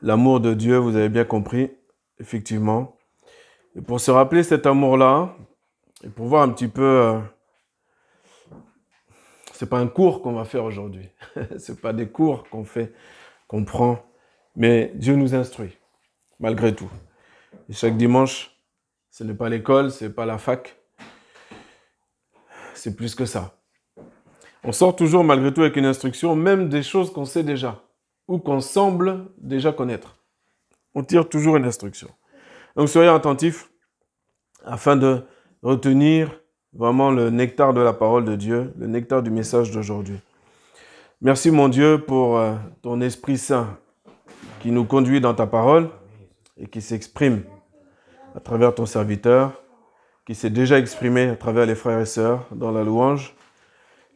L'amour de Dieu, vous avez bien compris, effectivement. Et pour se rappeler cet amour-là, et pour voir un petit peu, c'est pas un cours qu'on va faire aujourd'hui, c'est pas des cours qu'on fait, qu'on prend, mais Dieu nous instruit, malgré tout. Et chaque dimanche, ce n'est pas l'école, ce n'est pas la fac, c'est plus que ça. On sort toujours malgré tout avec une instruction, même des choses qu'on sait déjà, ou qu'on semble déjà connaître. On tire toujours une instruction. Donc soyez attentifs afin de retenir vraiment le nectar de la parole de Dieu, le nectar du message d'aujourd'hui. Merci mon Dieu pour ton Esprit Saint qui nous conduit dans ta parole et qui s'exprime à travers ton serviteur, qui s'est déjà exprimé à travers les frères et sœurs dans la louange,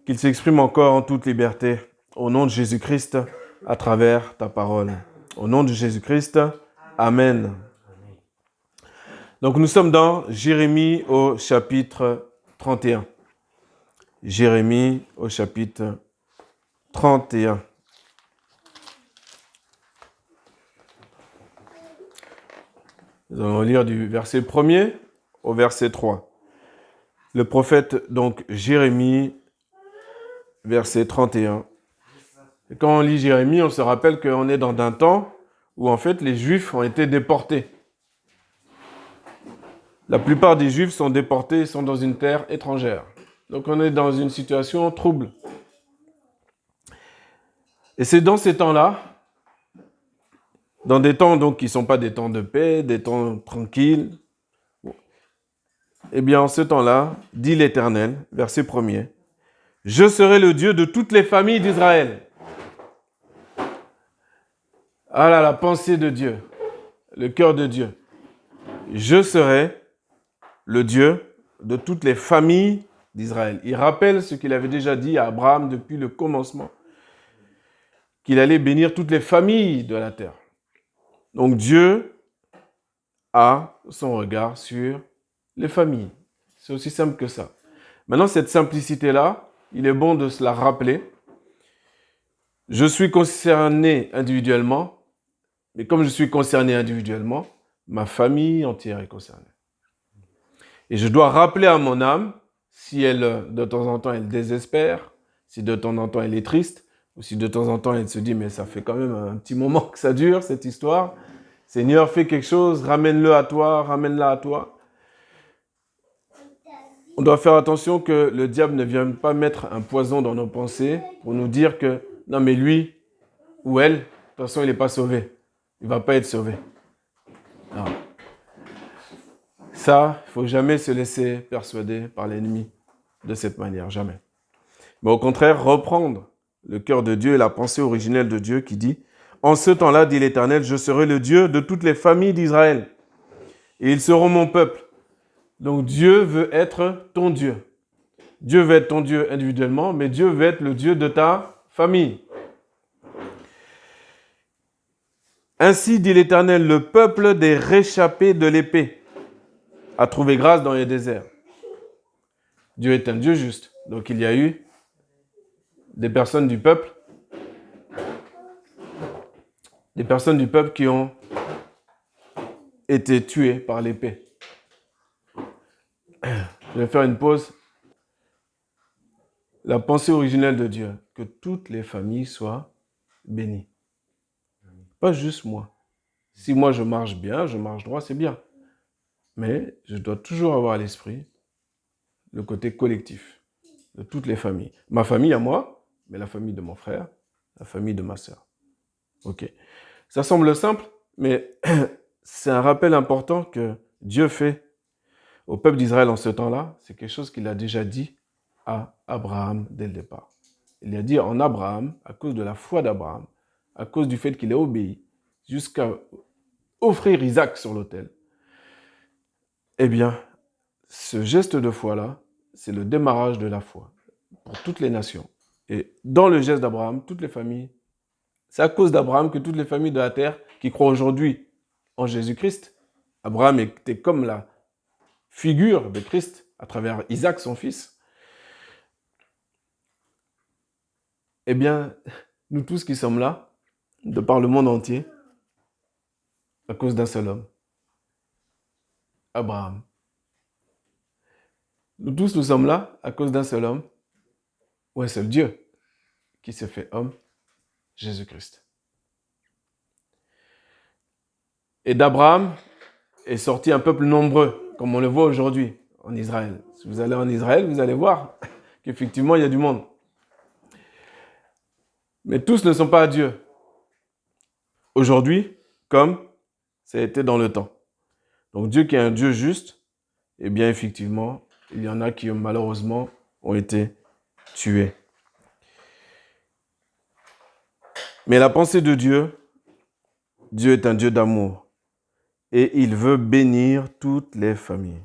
qu'il s'exprime encore en toute liberté au nom de Jésus-Christ à travers ta parole. Au nom de Jésus-Christ, Amen. Donc nous sommes dans Jérémie au chapitre 31. Jérémie au chapitre 31. Nous allons lire du verset 1er au verset 3. Le prophète, donc Jérémie, verset 31. Et quand on lit Jérémie, on se rappelle qu'on est dans un temps où en fait les Juifs ont été déportés. La plupart des Juifs sont déportés et sont dans une terre étrangère. Donc on est dans une situation trouble. Et c'est dans ces temps-là, dans des temps donc qui ne sont pas des temps de paix, des temps tranquilles, eh bien en ce temps-là, dit l'Éternel, verset 1er, « Je serai le Dieu de toutes les familles d'Israël. » Ah là, la pensée de Dieu, le cœur de Dieu. « Je serai le Dieu de toutes les familles d'Israël. » Il rappelle ce qu'il avait déjà dit à Abraham depuis le commencement, qu'il allait bénir toutes les familles de la terre. Donc Dieu a son regard sur les familles. C'est aussi simple que ça. Maintenant, cette simplicité-là, il est bon de se la rappeler. Je suis concerné individuellement, mais comme je suis concerné individuellement, ma famille entière est concernée. Et je dois rappeler à mon âme, si elle, de temps en temps, elle désespère, si de temps en temps, elle est triste, ou si de temps en temps, elle se dit, mais ça fait quand même un petit moment que ça dure, cette histoire. Seigneur, fais quelque chose, ramène-le à toi, ramène-la à toi. On doit faire attention que le diable ne vienne pas mettre un poison dans nos pensées pour nous dire que, non mais lui ou elle, de toute façon, il n'est pas sauvé. Il ne va pas être sauvé. Non. Ça, il ne faut jamais se laisser persuader par l'ennemi de cette manière, jamais. Mais au contraire, reprendre le cœur de Dieu et la pensée originelle de Dieu qui dit « En ce temps-là, dit l'Éternel, je serai le Dieu de toutes les familles d'Israël, et ils seront mon peuple. » Donc Dieu veut être ton Dieu. Dieu veut être ton Dieu individuellement, mais Dieu veut être le Dieu de ta famille. Ainsi dit l'Éternel, le peuple des réchappés de l'épée a trouvé grâce dans les déserts. Dieu est un Dieu juste. Donc il y a eu des personnes du peuple qui ont été tuées par l'épée. Je vais faire une pause. La pensée originelle de Dieu, que toutes les familles soient bénies. Pas juste moi. Si moi je marche bien, je marche droit, c'est bien. Mais je dois toujours avoir à l'esprit le côté collectif de toutes les familles. Ma famille à moi, mais la famille de mon frère, la famille de ma sœur. Ok. Ça semble simple, mais c'est un rappel important que Dieu fait au peuple d'Israël en ce temps-là. C'est quelque chose qu'il a déjà dit à Abraham dès le départ. Il a dit en Abraham, à cause de la foi d'Abraham, à cause du fait qu'il a obéi, jusqu'à offrir Isaac sur l'autel. Eh bien, ce geste de foi-là, c'est le démarrage de la foi pour toutes les nations. Et dans le geste d'Abraham, toutes les familles, c'est à cause d'Abraham que toutes les familles de la terre qui croient aujourd'hui en Jésus-Christ, Abraham était comme la figure de Christ à travers Isaac, son fils. Eh bien, nous tous qui sommes là, de par le monde entier, à cause d'un seul homme, Abraham. Nous tous, nous sommes là à cause d'un seul homme, ou un seul Dieu, qui s'est fait homme, Jésus-Christ. Et d'Abraham est sorti un peuple nombreux, comme on le voit aujourd'hui en Israël. Si vous allez en Israël, vous allez voir qu'effectivement, il y a du monde. Mais tous ne sont pas à Dieu. Aujourd'hui, comme ça a été dans le temps. Donc Dieu qui est un Dieu juste, eh bien effectivement, il y en a qui malheureusement ont été tués. Mais la pensée de Dieu, Dieu est un Dieu d'amour. Et il veut bénir toutes les familles.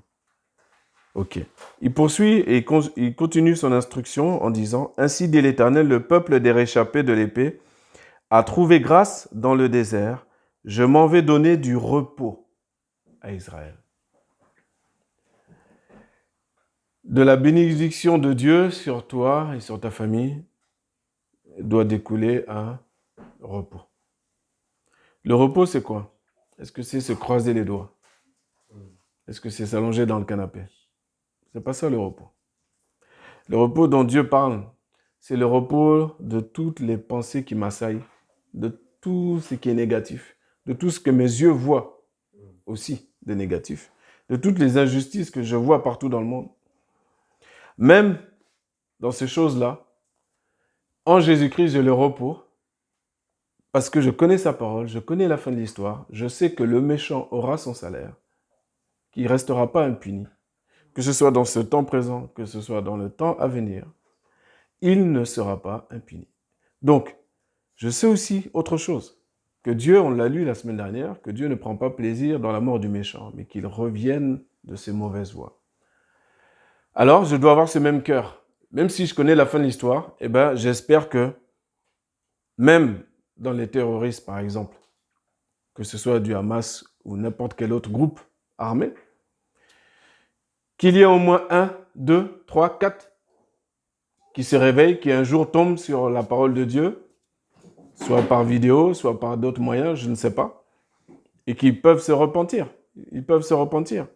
Ok. Il poursuit et il continue son instruction en disant « Ainsi dit l'Éternel, le peuple des réchappés de l'épée a trouvé grâce dans le désert. Je m'en vais donner du repos à Israël. » De la bénédiction de Dieu sur toi et sur ta famille doit découler un repos. Le repos, c'est quoi? Est-ce que c'est se croiser les doigts? Est-ce que c'est s'allonger dans le canapé? C'est pas ça le repos. Le repos dont Dieu parle, c'est le repos de toutes les pensées qui m'assaillent, de tout ce qui est négatif, de tout ce que mes yeux voient aussi de négatif, de toutes les injustices que je vois partout dans le monde. Même dans ces choses-là, en Jésus-Christ, j'ai le repos parce que je connais sa parole, je connais la fin de l'histoire, je sais que le méchant aura son salaire, qu'il ne restera pas impuni, que ce soit dans ce temps présent, que ce soit dans le temps à venir, il ne sera pas impuni. Donc, je sais aussi autre chose, que Dieu, on l'a lu la semaine dernière, que Dieu ne prend pas plaisir dans la mort du méchant, mais qu'il revienne de ses mauvaises voies. Alors, je dois avoir ce même cœur. Même si je connais la fin de l'histoire, eh ben, j'espère que, même dans les terroristes, par exemple, que ce soit du Hamas ou n'importe quel autre groupe armé, qu'il y ait au moins 1, 2, 3, 4 qui se réveillent, qui un jour tombent sur la parole de Dieu, soit par vidéo, soit par d'autres moyens, je ne sais pas, et qui peuvent se repentir. Ils peuvent se repentir.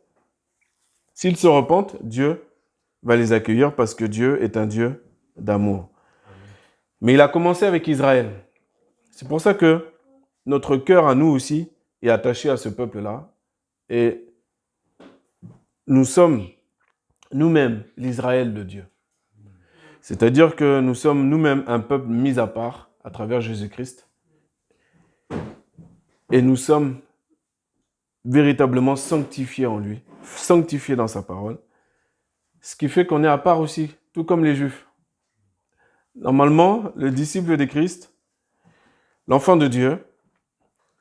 S'ils se repentent, Dieu va les accueillir parce que Dieu est un Dieu d'amour. Mais il a commencé avec Israël. C'est pour ça que notre cœur à nous aussi est attaché à ce peuple-là. Et nous sommes nous-mêmes l'Israël de Dieu. C'est-à-dire que nous sommes nous-mêmes un peuple mis à part à travers Jésus-Christ. Et nous sommes véritablement sanctifiés en lui, sanctifiés dans sa parole. Ce qui fait qu'on est à part aussi, tout comme les Juifs. Normalement, le disciple de Christ, l'enfant de Dieu,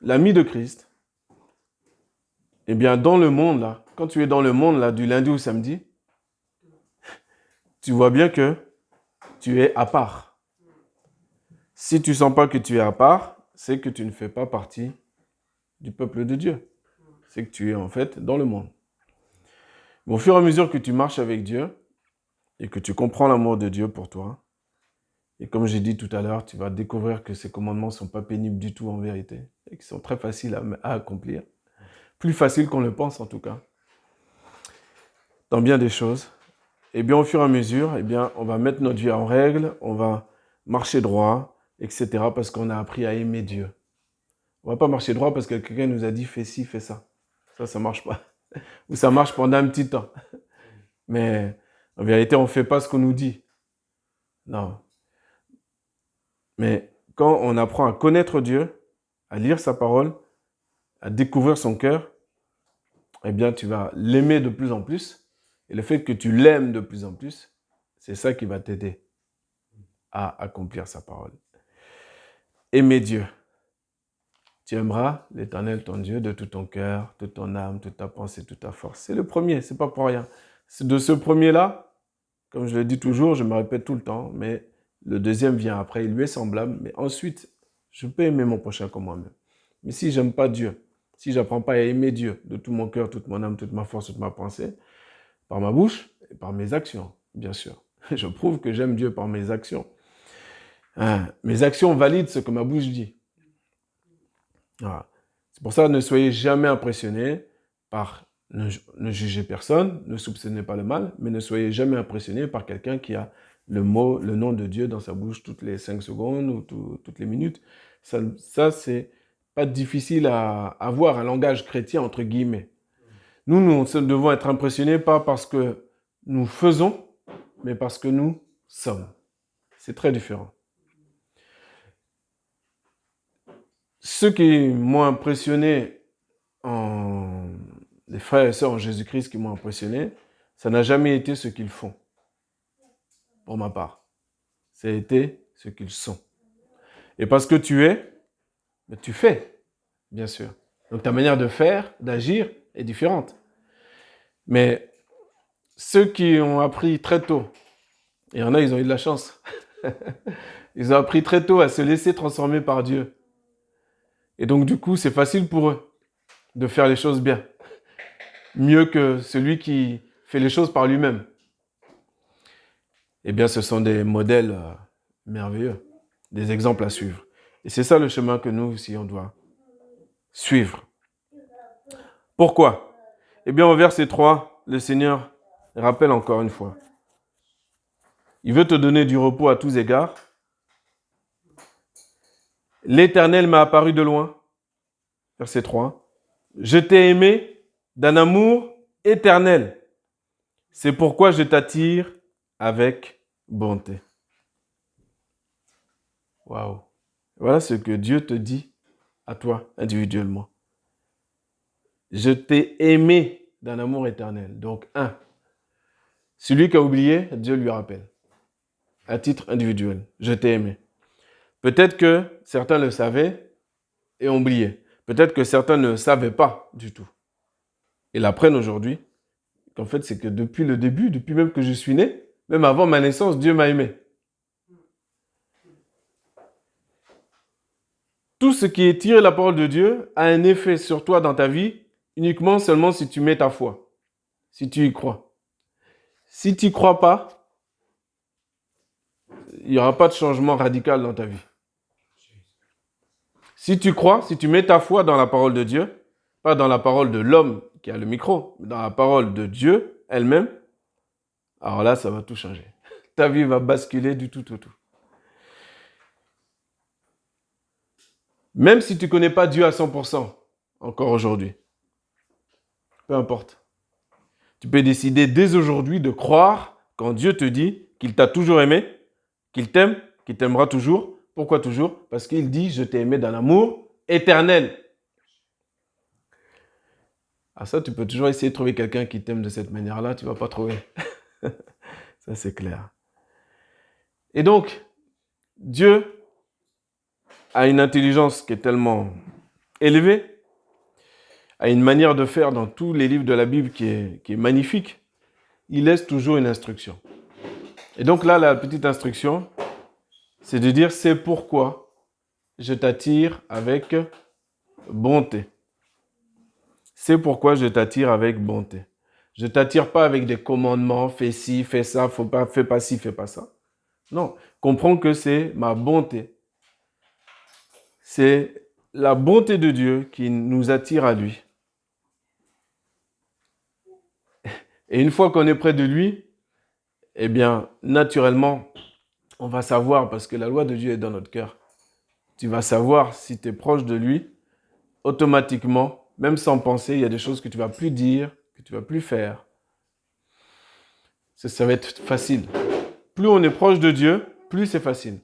l'ami de Christ, eh bien, dans le monde, là, quand tu es dans le monde, là, du lundi au samedi, tu vois bien que tu es à part. Si tu ne sens pas que tu es à part, c'est que tu ne fais pas partie du peuple de Dieu. C'est que tu es en fait dans le monde. Mais au fur et à mesure que tu marches avec Dieu et que tu comprends l'amour de Dieu pour toi, et comme j'ai dit tout à l'heure, tu vas découvrir que ces commandements ne sont pas pénibles du tout en vérité et qu'ils sont très faciles à accomplir. Plus faciles qu'on le pense en tout cas. Dans bien des choses. Et bien au fur et à mesure, eh bien, on va mettre notre vie en règle, on va marcher droit, etc. parce qu'on a appris à aimer Dieu. On ne va pas marcher droit parce que quelqu'un nous a dit fais ci, fais ça. Ça ne marche pas. Ou ça marche pendant un petit temps. Mais en vérité, on ne fait pas ce qu'on nous dit. Non. Mais quand on apprend à connaître Dieu, à lire sa parole, à découvrir son cœur, eh bien, tu vas l'aimer de plus en plus. Et le fait que tu l'aimes de plus en plus, c'est ça qui va t'aider à accomplir sa parole. Aimer Dieu. Tu aimeras l'Éternel, ton Dieu, de tout ton cœur, toute ton âme, toute ta pensée, toute ta force. C'est le premier, c'est pas pour rien. C'est de ce premier-là, comme je le dis toujours, je me répète tout le temps, mais le deuxième vient après, il lui est semblable, mais ensuite, je peux aimer mon prochain comme moi-même. Mais si j'aime pas Dieu, si j'apprends pas à aimer Dieu de tout mon cœur, toute mon âme, toute ma force, toute ma pensée, par ma bouche et par mes actions, bien sûr. Je prouve que j'aime Dieu par mes actions. Mes actions valident ce que ma bouche dit. Voilà. C'est pour ça, ne soyez jamais impressionnés par... Ne jugez personne, ne soupçonnez pas le mal, mais ne soyez jamais impressionnés par quelqu'un qui a le nom de Dieu dans sa bouche toutes les 5 secondes ou toutes les minutes. Ça c'est pas difficile à avoir, un langage chrétien, entre guillemets. Nous devons être impressionnés pas parce que nous faisons, mais parce que nous sommes. C'est très différent. Ceux qui m'ont impressionné, les frères et sœurs en Jésus-Christ qui m'ont impressionné, ça n'a jamais été ce qu'ils font, pour ma part. Ça a été ce qu'ils sont. Et parce que tu es, mais tu fais, bien sûr. Donc ta manière de faire, d'agir est différente. Mais ceux qui ont appris très tôt, et il y en a, ils ont eu de la chance, ils ont appris très tôt à se laisser transformer par Dieu. Et donc du coup, c'est facile pour eux de faire les choses bien. Mieux que celui qui fait les choses par lui-même. Eh bien, ce sont des modèles merveilleux, des exemples à suivre. Et c'est ça le chemin que nous aussi, on doit suivre. Pourquoi? Eh bien, au verset 3, le Seigneur rappelle encore une fois. Il veut te donner du repos à tous égards. L'Éternel m'a apparu de loin. Verset 3. Je t'ai aimé d'un amour éternel. C'est pourquoi je t'attire avec bonté. Waouh. Voilà ce que Dieu te dit à toi individuellement. Je t'ai aimé d'un amour éternel. Donc, celui qui a oublié, Dieu lui rappelle. À titre individuel, je t'ai aimé. Peut-être que certains le savaient et ont oublié. Peut-être que certains ne savaient pas du tout. Et l'apprennent aujourd'hui. Qu'en fait, c'est que depuis le début, depuis même que je suis né, même avant ma naissance, Dieu m'a aimé. Tout ce qui est tiré de la parole de Dieu a un effet sur toi dans ta vie uniquement seulement si tu mets ta foi, si tu y crois. Si tu n'y crois pas, il n'y aura pas de changement radical dans ta vie. Si tu crois, si tu mets ta foi dans la parole de Dieu, pas dans la parole de l'homme qui a le micro, mais dans la parole de Dieu elle-même, alors là, ça va tout changer. Ta vie va basculer du tout au tout. Même si tu ne connais pas Dieu à 100%, encore aujourd'hui, peu importe. Tu peux décider dès aujourd'hui de croire quand Dieu te dit qu'il t'a toujours aimé, qu'il t'aime, qu'il t'aimera toujours. Pourquoi toujours? Parce qu'il dit, je t'ai aimé d'un amour éternel. Ah ça, tu peux toujours essayer de trouver quelqu'un qui t'aime de cette manière-là, tu ne vas pas trouver. Ça, c'est clair. Et donc, Dieu a une intelligence qui est tellement élevée, a une manière de faire dans tous les livres de la Bible qui est magnifique. Il laisse toujours une instruction. Et donc là, la petite instruction, c'est de dire, c'est pourquoi je t'attire avec bonté. C'est pourquoi je t'attire avec bonté. Je ne t'attire pas avec des commandements, fais ci, fais ça, fais pas ci, fais pas ça. Non, comprends que c'est ma bonté. C'est la bonté de Dieu qui nous attire à lui. Et une fois qu'on est près de lui, eh bien, naturellement, on va savoir, parce que la loi de Dieu est dans notre cœur, tu vas savoir si tu es proche de lui, automatiquement, même sans penser, il y a des choses que tu ne vas plus dire, que tu ne vas plus faire. Ça va être facile. Plus on est proche de Dieu, plus c'est facile.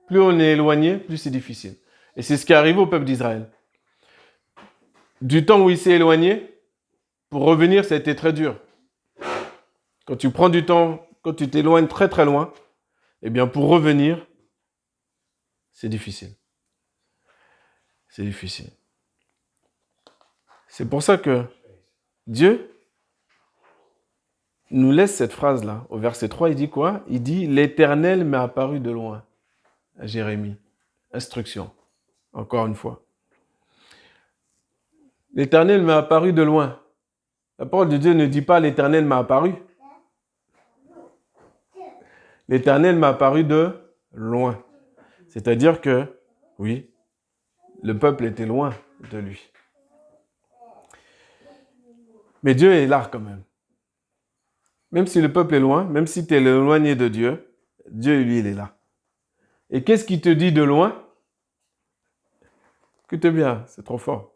Plus on est éloigné, plus c'est difficile. Et c'est ce qui arrive au peuple d'Israël. Du temps où il s'est éloigné, pour revenir, ça a été très dur. Quand tu prends du temps, quand tu t'éloignes très très loin, eh bien pour revenir, c'est difficile. C'est difficile. C'est pour ça que Dieu nous laisse cette phrase-là. Au verset 3, il dit quoi? Il dit « L'Éternel m'est apparu de loin » à Jérémie. Instruction. Encore une fois. L'Éternel m'est apparu de loin. La parole de Dieu ne dit pas « L'Éternel m'a apparu ». L'Éternel m'a apparu de loin. C'est-à-dire que, oui, le peuple était loin de lui. Mais Dieu est là quand même. Même si le peuple est loin, même si tu es éloigné de Dieu, Dieu, lui, il est là. Et qu'est-ce qu'il te dit de loin? Écoute bien, c'est trop fort.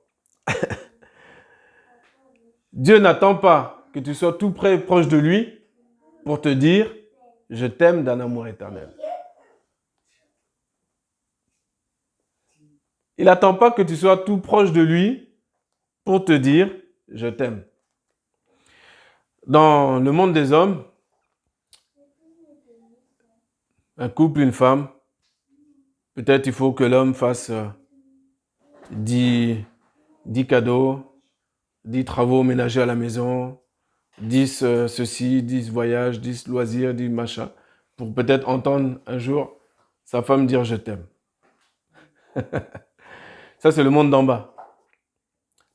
Dieu n'attend pas que tu sois tout près, proche de lui pour te dire « Je t'aime d'un amour éternel ». Il n'attend pas que tu sois tout proche de lui pour te dire « Je t'aime ». Dans le monde des hommes, un couple, une femme, peut-être il faut que l'homme fasse 10 cadeaux, 10 travaux ménagers à la maison, 10 ceci, 10 voyages, 10 loisirs, 10 machins, pour peut-être entendre un jour sa femme dire « Je t'aime ». Ça, c'est le monde d'en bas.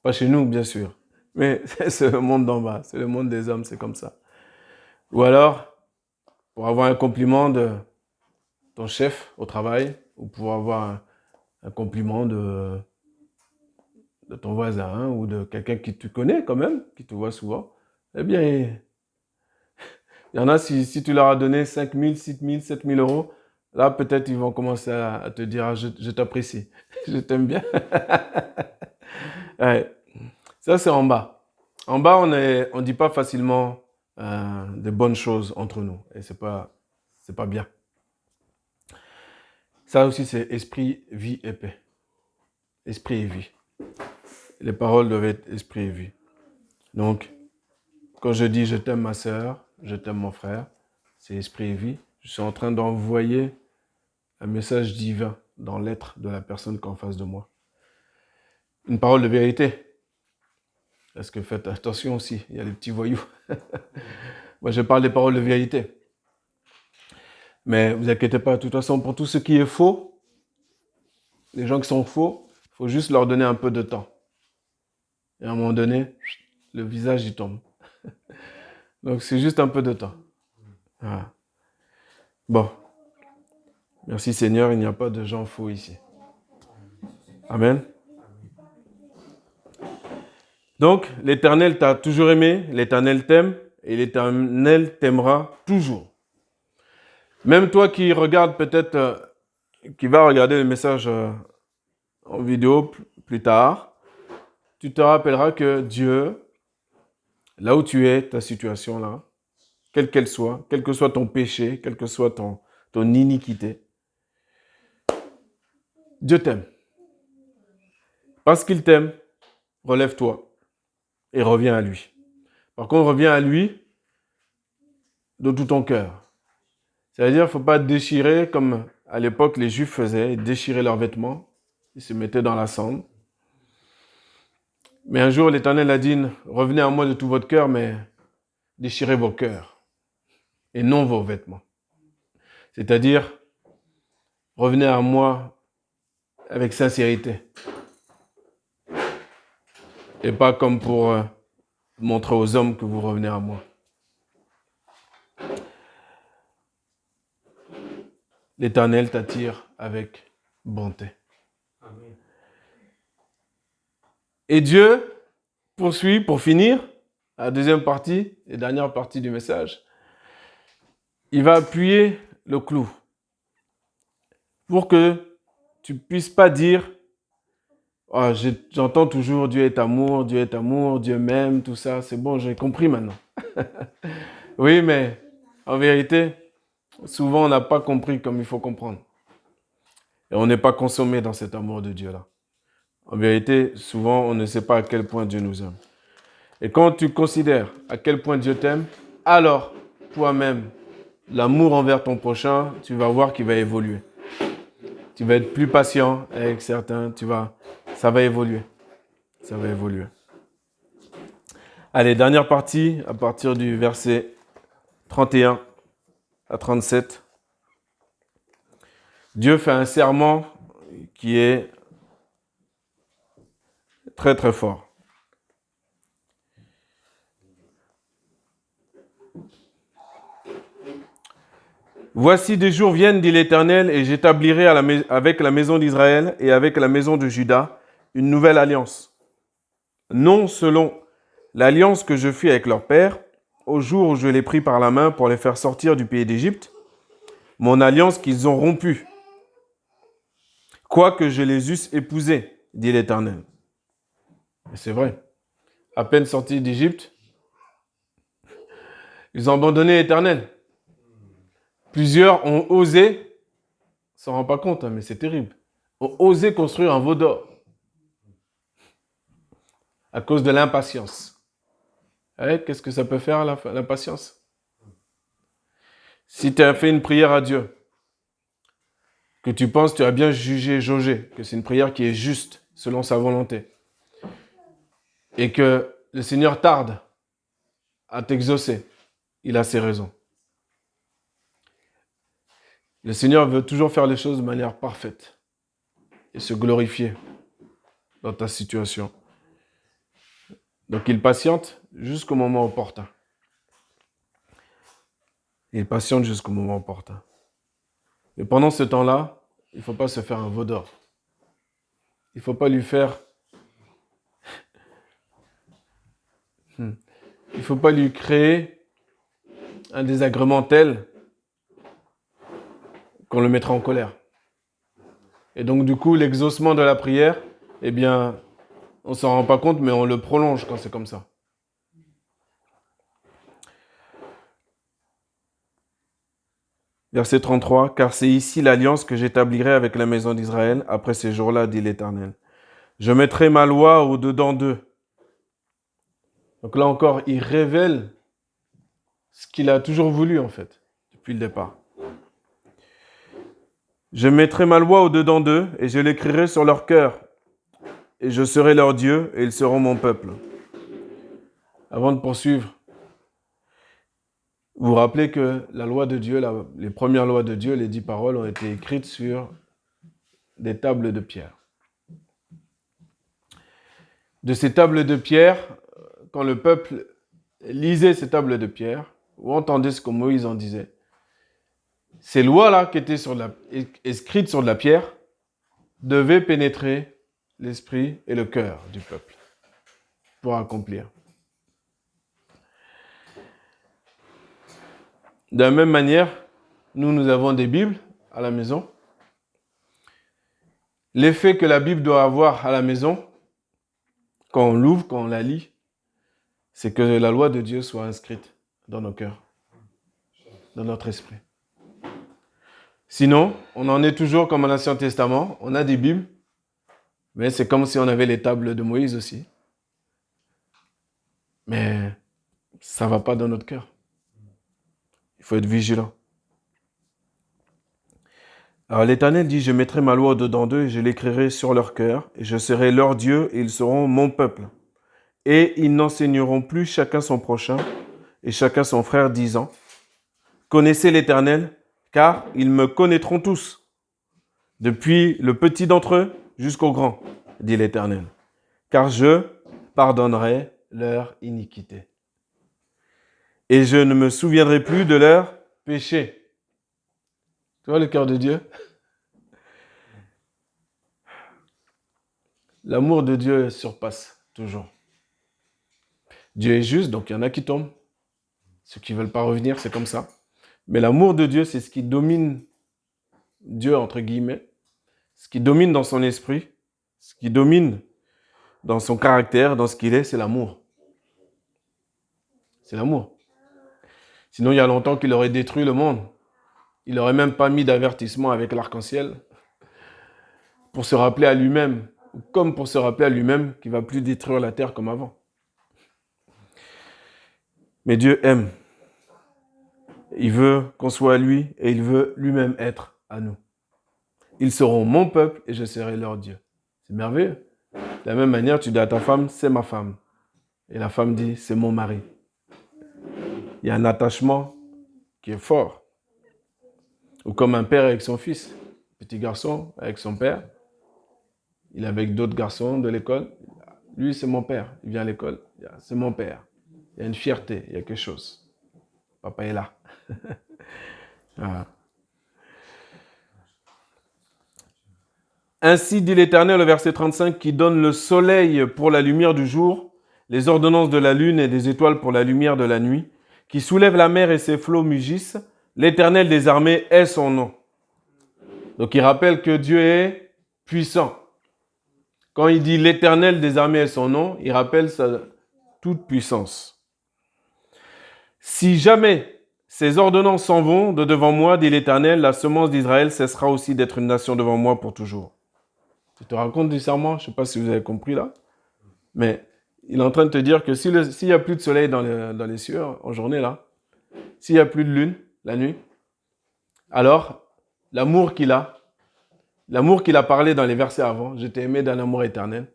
Pas chez nous, bien sûr. Mais c'est le monde d'en bas. C'est le monde des hommes, c'est comme ça. Ou alors, pour avoir un compliment de ton chef au travail, ou pour avoir un compliment de ton voisin, ou de quelqu'un qui te connaît quand même, qui te voit souvent, eh bien, il y en a, si tu leur as donné 5 000, 6 000, 7 000 euros, là, peut-être ils vont commencer à te dire ah, je t'apprécie, je t'aime bien. Ouais. Ça, c'est en bas. En bas, on ne dit pas facilement de bonnes choses entre nous. Et c'est pas bien. Ça aussi, c'est esprit, vie et paix. Esprit et vie. Les paroles doivent être esprit et vie. Donc, quand je dis je t'aime ma sœur, je t'aime mon frère, c'est esprit et vie. Je suis en train d'envoyer un message divin dans l'être de la personne qui est en face de moi. Une parole de vérité. Parce que faites attention aussi, il y a les petits voyous. Moi, je parle des paroles de vérité. Mais vous inquiétez pas, de toute façon, pour tout ce qui est faux, les gens qui sont faux, il faut juste leur donner un peu de temps. Et à un moment donné, le visage, il tombe. Donc, c'est juste un peu de temps. Voilà. Bon. Merci Seigneur, il n'y a pas de gens faux ici. Amen. Donc, l'Éternel t'a toujours aimé, l'Éternel t'aime, et l'Éternel t'aimera toujours. Même toi qui regardes peut-être, qui va regarder le message en vidéo plus tard, tu te rappelleras que Dieu, là où tu es, ta situation là, quelle qu'elle soit, quel que soit ton péché, quelle que soit ton iniquité, Dieu t'aime. Parce qu'il t'aime, relève-toi et reviens à lui. Par contre, reviens à lui de tout ton cœur. C'est-à-dire, il ne faut pas déchirer comme à l'époque les Juifs faisaient, ils déchiraient leurs vêtements, ils se mettaient dans la cendre. Mais un jour, l'Éternel a dit, revenez à moi de tout votre cœur, mais déchirez vos cœurs et non vos vêtements. C'est-à-dire, revenez à moi avec sincérité. Et pas comme pour montrer aux hommes que vous revenez à moi. L'Éternel t'attire avec bonté. Amen. Et Dieu poursuit, pour finir, la deuxième partie et dernière partie du message. Il va appuyer le clou pour que tu ne puisses pas dire oh, j'entends toujours Dieu est amour, Dieu m'aime, tout ça, c'est bon, j'ai compris maintenant. Oui, mais en vérité, souvent on n'a pas compris comme il faut comprendre. Et on n'est pas consommé dans cet amour de Dieu-là. En vérité, souvent on ne sait pas à quel point Dieu nous aime. Et quand tu considères à quel point Dieu t'aime, alors toi-même, l'amour envers ton prochain, tu vas voir qu'il va évoluer. Tu vas être plus patient avec certains, ça va évoluer. Ça va évoluer. Allez, dernière partie, à partir du verset 31 à 37. Dieu fait un serment qui est très très fort. Voici des jours viennent, dit l'Éternel, et j'établirai avec la maison d'Israël et avec la maison de Juda une nouvelle alliance. Non selon l'alliance que je fis avec leur père, au jour où je les pris par la main pour les faire sortir du pays d'Égypte, mon alliance qu'ils ont rompue, quoique je les eusse épousés, dit l'Éternel. Et c'est vrai. À peine sortis d'Égypte, ils ont abandonné l'Éternel. Plusieurs ont osé, on s'en rend pas compte, mais c'est terrible, ont osé construire un veau d'or à cause de l'impatience. Qu'est-ce que ça peut faire, l'impatience? Si tu as fait une prière à Dieu, que tu penses que tu as bien jugé, jaugé, que c'est une prière qui est juste, selon sa volonté, et que le Seigneur tarde à t'exaucer, il a ses raisons. Le Seigneur veut toujours faire les choses de manière parfaite et se glorifier dans ta situation. Donc il patiente jusqu'au moment opportun. Il patiente jusqu'au moment opportun. Mais pendant ce temps-là, il ne faut pas se faire un veau d'or. Il ne faut pas lui faire... Il ne faut pas lui créer un désagrément tel qu'on le mettra en colère. Et donc du coup, l'exaucement de la prière, eh bien, on ne s'en rend pas compte, mais on le prolonge quand c'est comme ça. Verset 33, « Car c'est ici l'alliance que j'établirai avec la maison d'Israël après ces jours-là, dit l'Éternel. Je mettrai ma loi au-dedans d'eux. » Donc là encore, il révèle ce qu'il a toujours voulu, en fait, depuis le départ. « Je mettrai ma loi au-dedans d'eux et je l'écrirai sur leur cœur. Et je serai leur Dieu et ils seront mon peuple. » Avant de poursuivre, vous vous rappelez que la loi de Dieu, les premières lois de Dieu, les 10 paroles, ont été écrites sur des tables de pierre. De ces tables de pierre, quand le peuple lisait ces tables de pierre, ou entendait ce que Moïse en disait, ces lois-là qui étaient écrites sur de la pierre devaient pénétrer l'esprit et le cœur du peuple pour accomplir. De la même manière, nous avons des Bibles à la maison. L'effet que la Bible doit avoir à la maison, quand on l'ouvre, quand on la lit, c'est que la loi de Dieu soit inscrite dans nos cœurs, dans notre esprit. Sinon, on en est toujours comme à l'Ancien Testament, on a des Bibles, mais c'est comme si on avait les tables de Moïse aussi. Mais ça ne va pas dans notre cœur. Il faut être vigilant. Alors l'Éternel dit, je mettrai ma loi dedans d'eux et je l'écrirai sur leur cœur, et je serai leur Dieu et ils seront mon peuple. Et ils n'enseigneront plus chacun son prochain et chacun son frère, disant, connaissez l'Éternel, car ils me connaîtront tous, depuis le petit d'entre eux jusqu'au grand, dit l'Éternel, car je pardonnerai leur iniquité. Et je ne me souviendrai plus de leur péché. Tu vois le cœur de Dieu? L'amour de Dieu surpasse toujours. Dieu est juste, donc il y en a qui tombent. Ceux qui ne veulent pas revenir, c'est comme ça. Mais l'amour de Dieu, c'est ce qui domine Dieu, entre guillemets, ce qui domine dans son esprit, ce qui domine dans son caractère, dans ce qu'il est, c'est l'amour. C'est l'amour. Sinon, il y a longtemps qu'il aurait détruit le monde. Il n'aurait même pas mis d'avertissement avec l'arc-en-ciel pour se rappeler à lui-même, comme pour se rappeler à lui-même qu'il ne va plus détruire la terre comme avant. Mais Dieu aime. Il veut qu'on soit à lui et il veut lui-même être à nous. Ils seront mon peuple et je serai leur Dieu. C'est merveilleux. De la même manière, tu dis à ta femme, c'est ma femme. Et la femme dit, c'est mon mari. Il y a un attachement qui est fort. Ou comme un père avec son fils. Petit garçon avec son père. Il est avec d'autres garçons de l'école. Lui, c'est mon père. Il vient à l'école. C'est mon père. Il y a une fierté, il y a quelque chose. Papa est là. Voilà. Ainsi dit l'Éternel au verset 35, qui donne le soleil pour la lumière du jour les ordonnances de la lune et des étoiles pour la lumière de la nuit, qui soulève la mer et ses flots mugissent, l'Éternel des armées est son nom. Donc il rappelle que Dieu est puissant. Quand il dit l'Éternel des armées est son nom, il rappelle sa toute puissance. Si jamais ces ordonnances s'en vont de devant moi, dit l'Éternel, la semence d'Israël cessera aussi d'être une nation devant moi pour toujours. Je te raconte du serment, je ne sais pas si vous avez compris là, mais il est en train de te dire que s'il n'y a plus de soleil dans les cieux en journée là, s'il n'y a plus de lune la nuit, alors l'amour qu'il a parlé dans les versets avant, je t'ai aimé d'un amour éternel,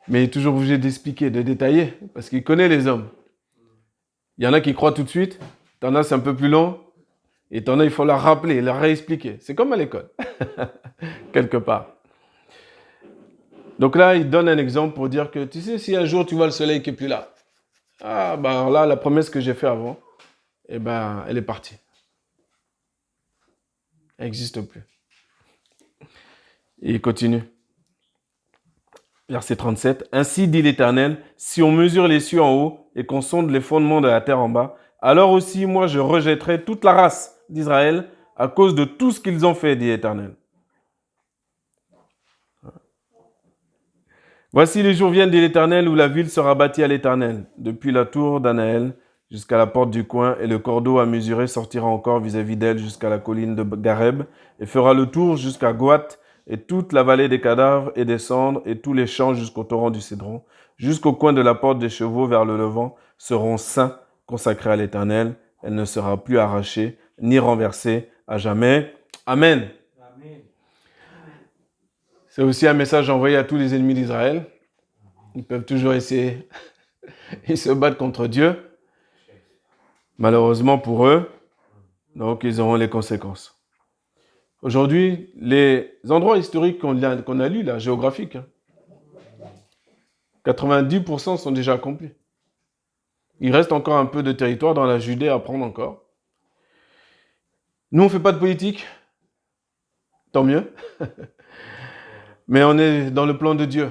mais il est toujours obligé d'expliquer, de détailler, parce qu'il connaît les hommes. Il y en a qui croient tout de suite, t'en as c'est un peu plus long, et t'en as il faut leur rappeler, leur réexpliquer. C'est comme à l'école, quelque part. Donc là, il donne un exemple pour dire que, tu sais, si un jour tu vois le soleil qui n'est plus là, ah ben alors là, la promesse que j'ai faite avant, eh ben, elle est partie. Elle n'existe plus. Et il continue. Verset 37. Ainsi dit l'Éternel, si on mesure les cieux en haut et qu'on sonde les fondements de la terre en bas, alors aussi moi je rejetterai toute la race d'Israël à cause de tout ce qu'ils ont fait, dit l'Éternel. Voici les jours viennent, dit l'Éternel, où la ville sera bâtie à l'Éternel, depuis la tour d'Anaël jusqu'à la porte du coin, et le cordeau à mesurer sortira encore vis-à-vis d'elle jusqu'à la colline de Gareb, et fera le tour jusqu'à Goat, et toute la vallée des cadavres et des cendres, et tous les champs jusqu'au torrent du Cédron, jusqu'au coin de la porte des chevaux vers le levant, seront saints, consacrés à l'Éternel. Elle ne sera plus arrachée, ni renversée à jamais. Amen. Amen. C'est aussi un message envoyé à tous les ennemis d'Israël. Ils peuvent toujours essayer, ils se battent contre Dieu. Malheureusement pour eux, donc ils auront les conséquences. Aujourd'hui, les endroits historiques qu'on a lus, là, géographiques, 90% sont déjà accomplis. Il reste encore un peu de territoire dans la Judée à prendre encore. Nous, on ne fait pas de politique, tant mieux. Mais on est dans le plan de Dieu.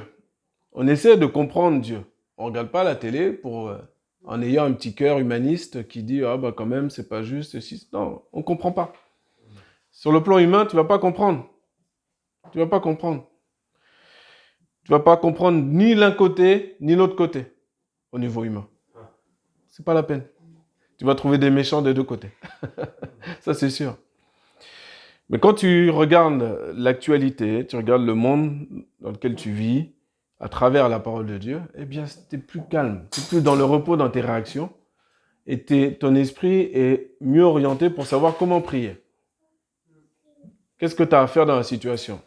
On essaie de comprendre Dieu. On ne regarde pas la télé en ayant un petit cœur humaniste qui dit « Ah bah quand même, c'est pas juste. » Non, on ne comprend pas. Sur le plan humain, tu ne vas pas comprendre. Tu ne vas pas comprendre. Tu ne vas pas comprendre ni l'un côté, ni l'autre côté, au niveau humain. C'est pas la peine. Tu vas trouver des méchants des deux côtés. Ça, c'est sûr. Mais quand tu regardes l'actualité, tu regardes le monde dans lequel tu vis, à travers la parole de Dieu, eh bien, tu es plus calme. Tu es plus dans le repos dans tes réactions. Et ton esprit est mieux orienté pour savoir comment prier. Qu'est-ce que tu as à faire dans la situation?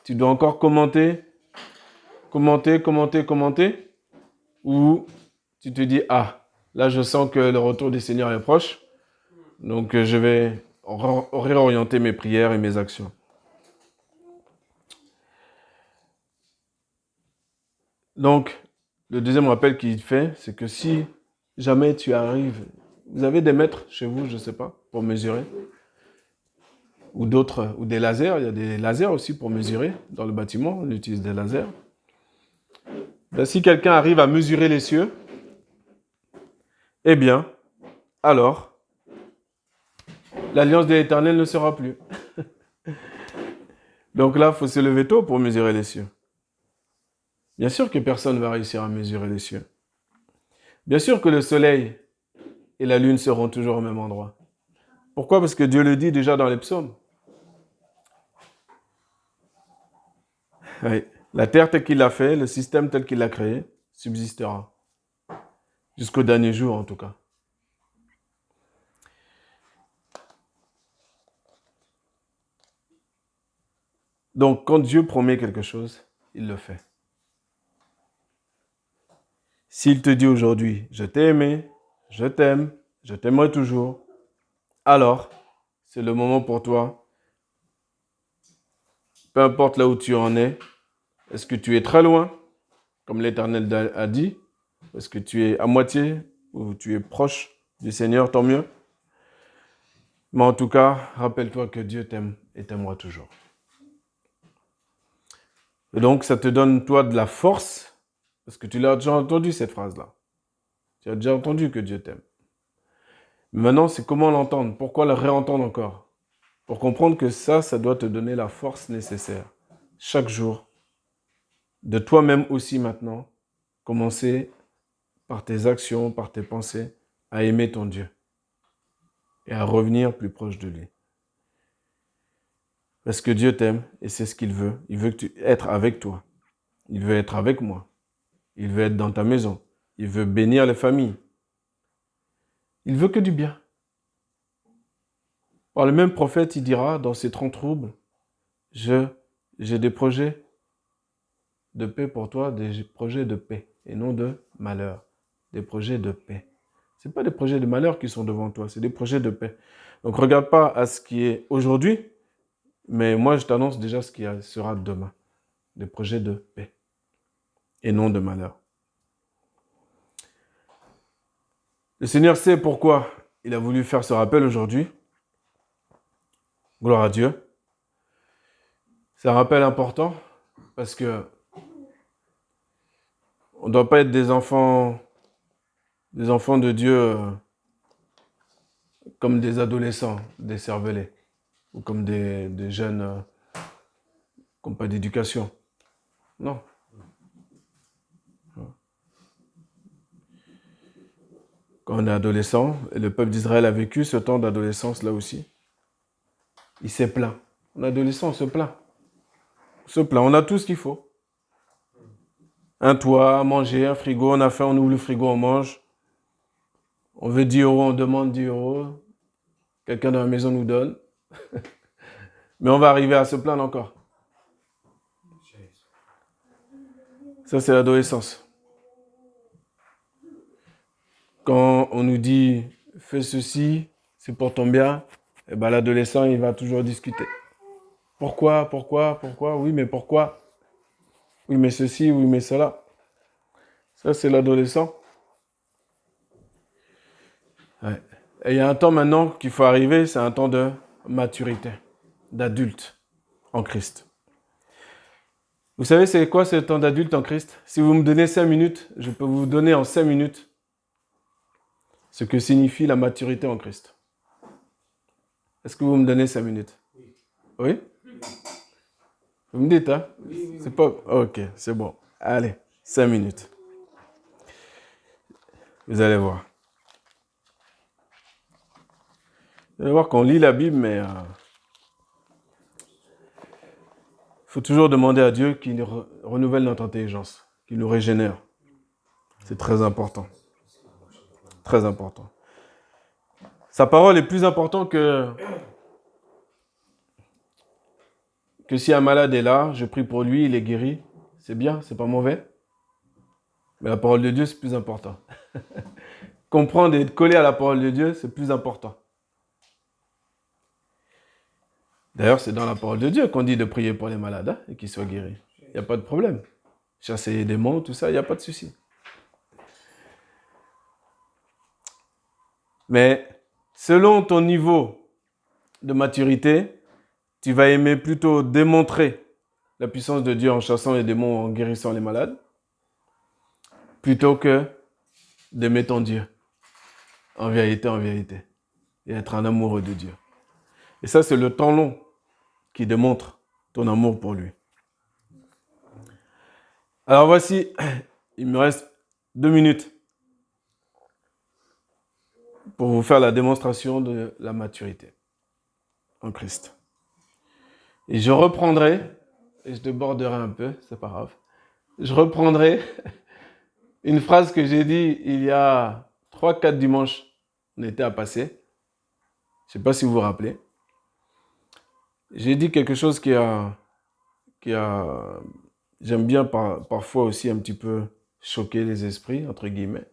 Tu dois encore commenter, ou tu te dis, ah, là je sens que le retour du Seigneur est proche, donc je vais réorienter mes prières et mes actions. Donc, le deuxième rappel qu'il fait, c'est que si jamais tu arrives, vous avez des mètres chez vous, je ne sais pas, pour mesurer, ou d'autres, ou des lasers, il y a des lasers aussi pour mesurer dans le bâtiment, on utilise des lasers. Ben, si quelqu'un arrive à mesurer les cieux, eh bien, alors, l'alliance de l'Éternel ne sera plus. Donc là, il faut se lever tôt pour mesurer les cieux. Bien sûr que personne ne va réussir à mesurer les cieux. Bien sûr que le soleil et la lune seront toujours au même endroit. Pourquoi? Parce que Dieu le dit déjà dans les psaumes. Oui. La terre telle qu'il l'a fait, le système tel qu'il l'a créé, subsistera. Jusqu'au dernier jour, en tout cas. Donc, quand Dieu promet quelque chose, il le fait. S'il te dit aujourd'hui, je t'ai aimé, je t'aime, je t'aimerai toujours, alors, c'est le moment pour toi. Peu importe là où tu en es, est-ce que tu es très loin, comme l'Éternel a dit? Est-ce que tu es à moitié ou tu es proche du Seigneur, tant mieux. Mais en tout cas, rappelle-toi que Dieu t'aime et t'aimera toujours. Et donc, ça te donne, toi, de la force Parce que tu l'as déjà entendu, cette phrase-là. Tu as déjà entendu que Dieu t'aime. Maintenant, c'est comment l'entendre. Pourquoi le réentendre encore? Pour comprendre que ça doit te donner la force nécessaire. Chaque jour, de toi-même aussi maintenant, commencer par tes actions, par tes pensées, à aimer ton Dieu et à revenir plus proche de lui. Parce que Dieu t'aime et c'est ce qu'il veut. Il veut être avec toi. Il veut être avec moi. Il veut être dans ta maison. Il veut bénir les familles. Il veut que du bien. Par le même prophète, il dira dans ses 30 troubles, j'ai des projets de paix pour toi, des projets de paix et non de malheur. Des projets de paix. Ce pas des projets de malheur qui sont devant toi, c'est des projets de paix. Donc regarde pas à ce qui est aujourd'hui, mais moi je t'annonce déjà ce qui sera demain. Des projets de paix et non de malheur. Le Seigneur sait pourquoi il a voulu faire ce rappel aujourd'hui. Gloire à Dieu. C'est un rappel important parce que on ne doit pas être des enfants de Dieu comme des adolescents décervelés ou comme des jeunes qui n'ont pas d'éducation. Non. Quand on est adolescent, et le peuple d'Israël a vécu ce temps d'adolescence là aussi, il s'est plaint. En adolescent, on se plaint. On se plaint, on a tout ce qu'il faut. Un toit, à manger, un frigo, on a faim, on ouvre le frigo, on mange. On veut 10 euros, on demande 10 euros. Quelqu'un dans la maison nous donne. Mais on va arriver à se plaindre encore. Ça, c'est l'adolescence. Quand on nous dit « fais ceci, c'est pour ton bien », eh ben, l'adolescent, il va toujours discuter. Pourquoi? Oui, mais pourquoi? Oui, mais ceci, oui, mais cela. Ça, c'est l'adolescent. Ouais. Et il y a un temps maintenant qu'il faut arriver, c'est un temps de maturité, d'adulte en Christ. Vous savez, c'est quoi ce temps d'adulte en Christ? Si vous me donnez 5 minutes, je peux vous donner en 5 minutes ce que signifie la maturité en Christ. Est-ce que vous me donnez 5 minutes? Oui? Vous me dites, hein? Oui. C'est pas... Ok, c'est bon. Allez, 5 minutes. Vous allez voir. Vous allez voir qu'on lit la Bible, mais faut toujours demander à Dieu qu'il renouvelle notre intelligence, qu'il nous régénère. C'est très important. Très important. Sa parole est plus importante que si un malade est là, je prie pour lui, il est guéri. C'est bien, c'est pas mauvais. Mais la parole de Dieu, c'est plus important. Comprendre et être collé à la parole de Dieu, c'est plus important. D'ailleurs, c'est dans la parole de Dieu qu'on dit de prier pour les malades hein, et qu'ils soient guéris. Il n'y a pas de problème. Chasser les démons, tout ça, il n'y a pas de souci. Mais selon ton niveau de maturité, tu vas aimer plutôt démontrer la puissance de Dieu en chassant les démons, en guérissant les malades, plutôt que d'aimer ton Dieu en vérité, et être un amoureux de Dieu. Et ça, c'est le temps long qui démontre ton amour pour lui. Alors voici, il me reste 2 minutes pour vous faire la démonstration de la maturité en Christ. Et je reprendrai, et je déborderai un peu, c'est pas grave, je reprendrai une phrase que j'ai dit il y a 3-4 dimanches, on était à passer. Je ne sais pas si vous vous rappelez. J'ai dit quelque chose qui a j'aime bien parfois aussi un petit peu choquer les esprits, entre guillemets.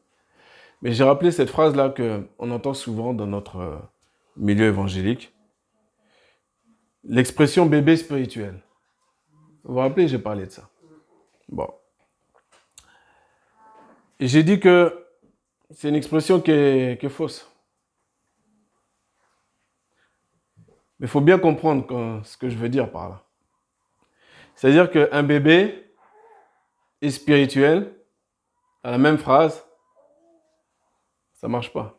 Mais j'ai rappelé cette phrase-là qu'on entend souvent dans notre milieu évangélique. L'expression bébé spirituel. Vous vous rappelez, j'ai parlé de ça. Bon. Et j'ai dit que c'est une expression qui est fausse. Mais il faut bien comprendre ce que je veux dire par là. C'est-à-dire qu'un bébé est spirituel Dans la même phrase, ça ne marche pas.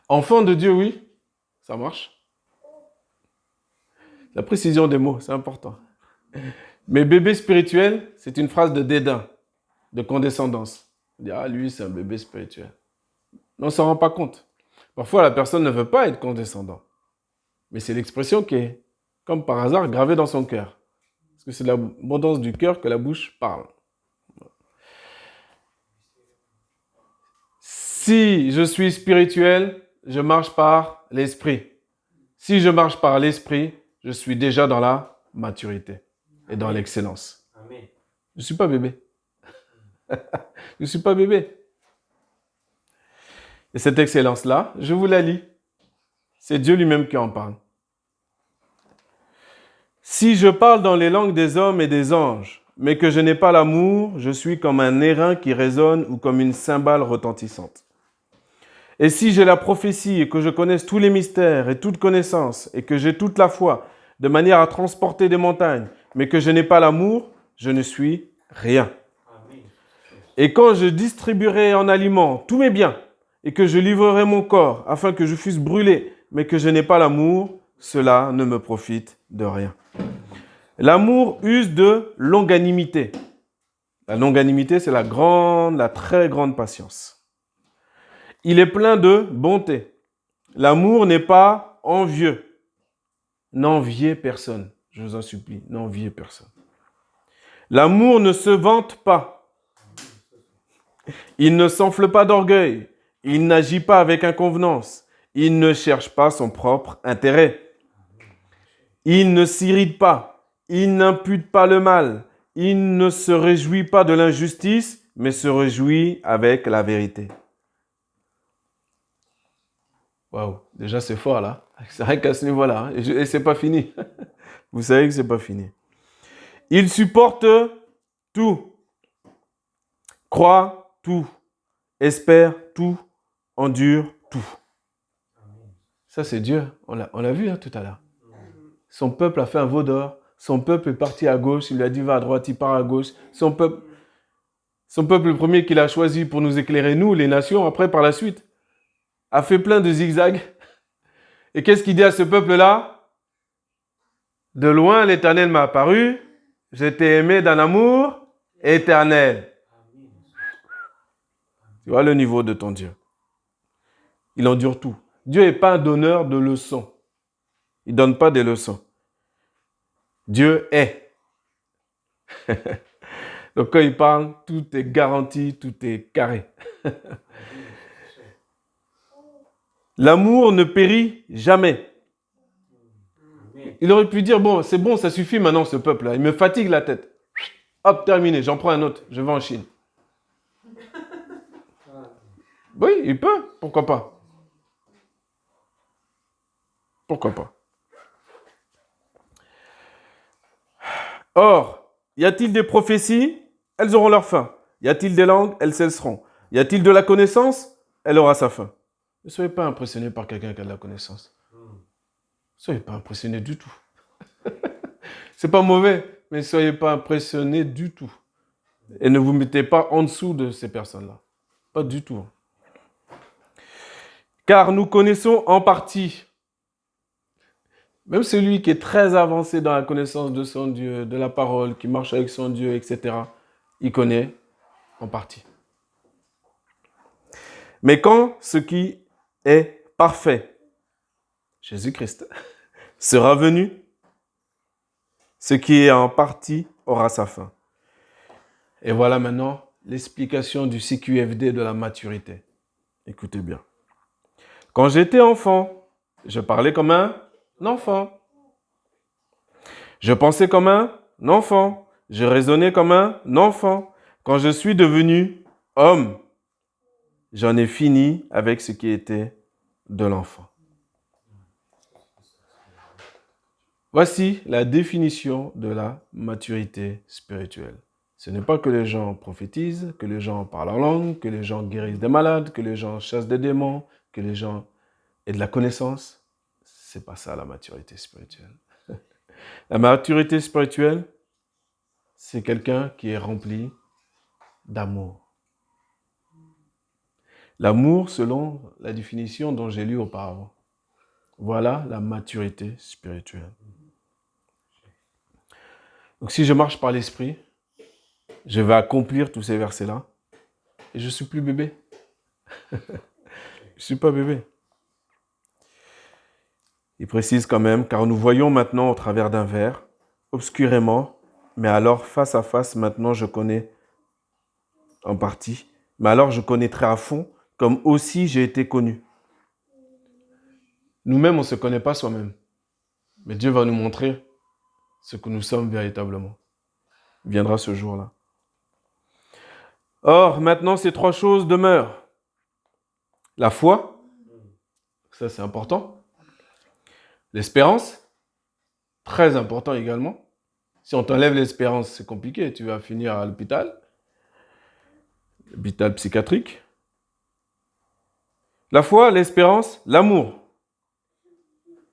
Enfant de Dieu, oui, ça marche. La précision des mots, c'est important. Mais bébé spirituel, c'est une phrase de dédain, de condescendance. On dit, ah, lui, c'est un bébé spirituel. On ne s'en rend pas compte. Parfois, la personne ne veut pas être condescendant. Mais c'est l'expression qui est, comme par hasard, gravée dans son cœur. Parce que c'est de l'abondance du cœur que la bouche parle. Si je suis spirituel, je marche par l'esprit. Si je marche par l'esprit, je suis déjà dans la maturité et dans l'excellence. Je ne suis pas bébé. Je ne suis pas bébé. Et cette excellence-là, je vous la lis. C'est Dieu lui-même qui en parle. Si je parle dans les langues des hommes et des anges, mais que je n'ai pas l'amour, je suis comme un airain qui résonne ou comme une cymbale retentissante. Et si j'ai la prophétie et que je connaisse tous les mystères et toute connaissance et que j'ai toute la foi, de manière à transporter des montagnes, mais que je n'ai pas l'amour, je ne suis rien. Et quand je distribuerai en aliments tous mes biens et que je livrerai mon corps afin que je fusse brûlé, mais que je n'ai pas l'amour, cela ne me profite de rien. L'amour use de longanimité. La longanimité, c'est la très grande patience. Il est plein de bonté. L'amour n'est pas envieux. N'enviez personne. Je vous en supplie, n'enviez personne. L'amour ne se vante pas. Il ne s'enfle pas d'orgueil. Il n'agit pas avec inconvenance. Il ne cherche pas son propre intérêt. Il ne s'irrite pas. Il n'impute pas le mal. Il ne se réjouit pas de l'injustice, mais se réjouit avec la vérité. Waouh, déjà c'est fort là. C'est vrai qu'à ce niveau-là, et c'est pas fini. Vous savez que c'est pas fini. Il supporte tout, croit tout, espère tout, endure tout. Ça c'est Dieu, on l'a vu tout à l'heure. Son peuple a fait un veau d'or, son peuple est parti à gauche, il lui a dit va à droite, il part à gauche. Son peuple le premier qu'il a choisi pour nous éclairer, nous, les nations, après par la suite, a fait plein de zigzags. Et qu'est-ce qu'il dit à ce peuple-là? De loin, l'Éternel m'a apparu, je t'ai aimé d'un amour éternel. Tu vois le niveau de ton Dieu. Il endure tout. Dieu n'est pas un donneur de leçons. Il ne donne pas des leçons. Dieu est. Donc quand il parle, tout est garanti, tout est carré. L'amour ne périt jamais. Il aurait pu dire, bon, c'est bon, ça suffit maintenant ce peuple-là. Il me fatigue la tête. Hop, terminé, j'en prends un autre, je vais en Chine. Oui, il peut, pourquoi pas. Pourquoi pas. Or, y a-t-il des prophéties? Elles auront leur fin. Y a-t-il des langues? Elles cesseront. Y a-t-il de la connaissance? Elle aura sa fin. Ne soyez pas impressionné par quelqu'un qui a de la connaissance. Ne soyez pas impressionné du tout. C'est pas mauvais, mais ne soyez pas impressionné du tout. Et ne vous mettez pas en dessous de ces personnes-là. Pas du tout. Car nous connaissons en partie. Même celui qui est très avancé dans la connaissance de son Dieu, de la parole, qui marche avec son Dieu, etc., il connaît en partie. Mais quand ce qui est parfait, Jésus-Christ, sera venu, ce qui est en partie aura sa fin. Et voilà maintenant l'explication du CQFD de la maturité. Écoutez bien. Quand j'étais enfant, je parlais comme un enfant. Je pensais comme un enfant. Je raisonnais comme un enfant. Quand je suis devenu homme, j'en ai fini avec ce qui était de l'enfant. Voici la définition de la maturité spirituelle. Ce n'est pas que les gens prophétisent, que les gens parlent en langue, que les gens guérissent des malades, que les gens chassent des démons, que les gens aient de la connaissance. C'est pas ça la maturité spirituelle. La maturité spirituelle, c'est quelqu'un qui est rempli d'amour. L'amour selon la définition dont j'ai lue auparavant. Voilà la maturité spirituelle. Donc si je marche par l'esprit, je vais accomplir tous ces versets-là et je ne suis plus bébé. Je ne suis pas bébé. Il précise quand même, car nous voyons maintenant au travers d'un verre, obscurément, mais alors face à face, maintenant je connais en partie, mais alors je connaîtrai à fond, comme aussi j'ai été connu. Nous-mêmes, on ne se connaît pas soi-même, mais Dieu va nous montrer ce que nous sommes véritablement. Il viendra ce jour-là. Or, maintenant, ces trois choses demeurent. La foi, ça c'est important. L'espérance, très important également. Si on t'enlève l'espérance, c'est compliqué, tu vas finir à l'hôpital psychiatrique. La foi, l'espérance, l'amour.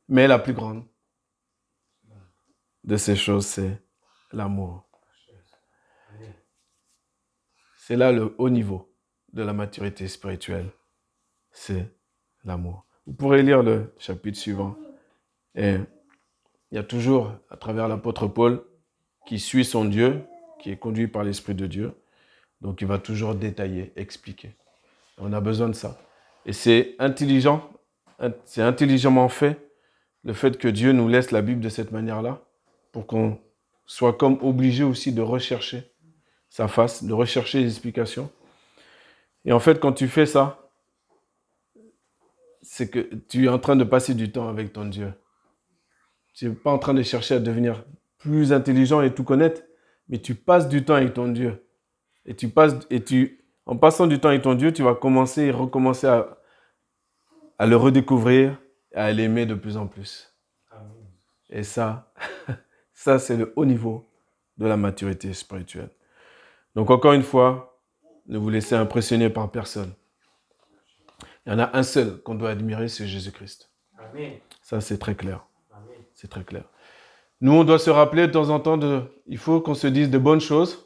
Mais la plus grande de ces choses, c'est l'amour. C'est là le haut niveau de la maturité spirituelle. C'est l'amour. Vous pourrez lire le chapitre suivant. Et il y a toujours, à travers l'apôtre Paul, qui suit son Dieu, qui est conduit par l'Esprit de Dieu. Donc il va toujours détailler, expliquer. On a besoin de ça. Et c'est intelligent, c'est intelligemment fait, le fait que Dieu nous laisse la Bible de cette manière-là, pour qu'on soit comme obligé aussi de rechercher sa face, de rechercher les explications. Et en fait, quand tu fais ça, c'est que tu es en train de passer du temps avec ton Dieu. Tu n'es pas en train de chercher à devenir plus intelligent et tout connaître, mais tu passes du temps avec ton Dieu. En passant du temps avec ton Dieu, tu vas commencer et recommencer à le redécouvrir et à l'aimer de plus en plus. Et ça, ça c'est le haut niveau de la maturité spirituelle. Donc encore une fois, ne vous laissez impressionner par personne. Il y en a un seul qu'on doit admirer, c'est Jésus-Christ. Amen. Ça c'est très clair. Amen. C'est très clair. Nous, on doit se rappeler de temps en temps il faut qu'on se dise de bonnes choses.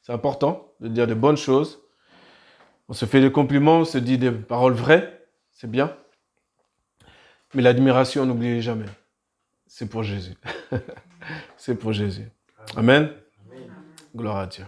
C'est important de dire de bonnes choses. On se fait des compliments, on se dit des paroles vraies. C'est bien. Mais l'admiration, n'oubliez jamais. C'est pour Jésus. C'est pour Jésus. Amen. Amen. Gloire à Dieu.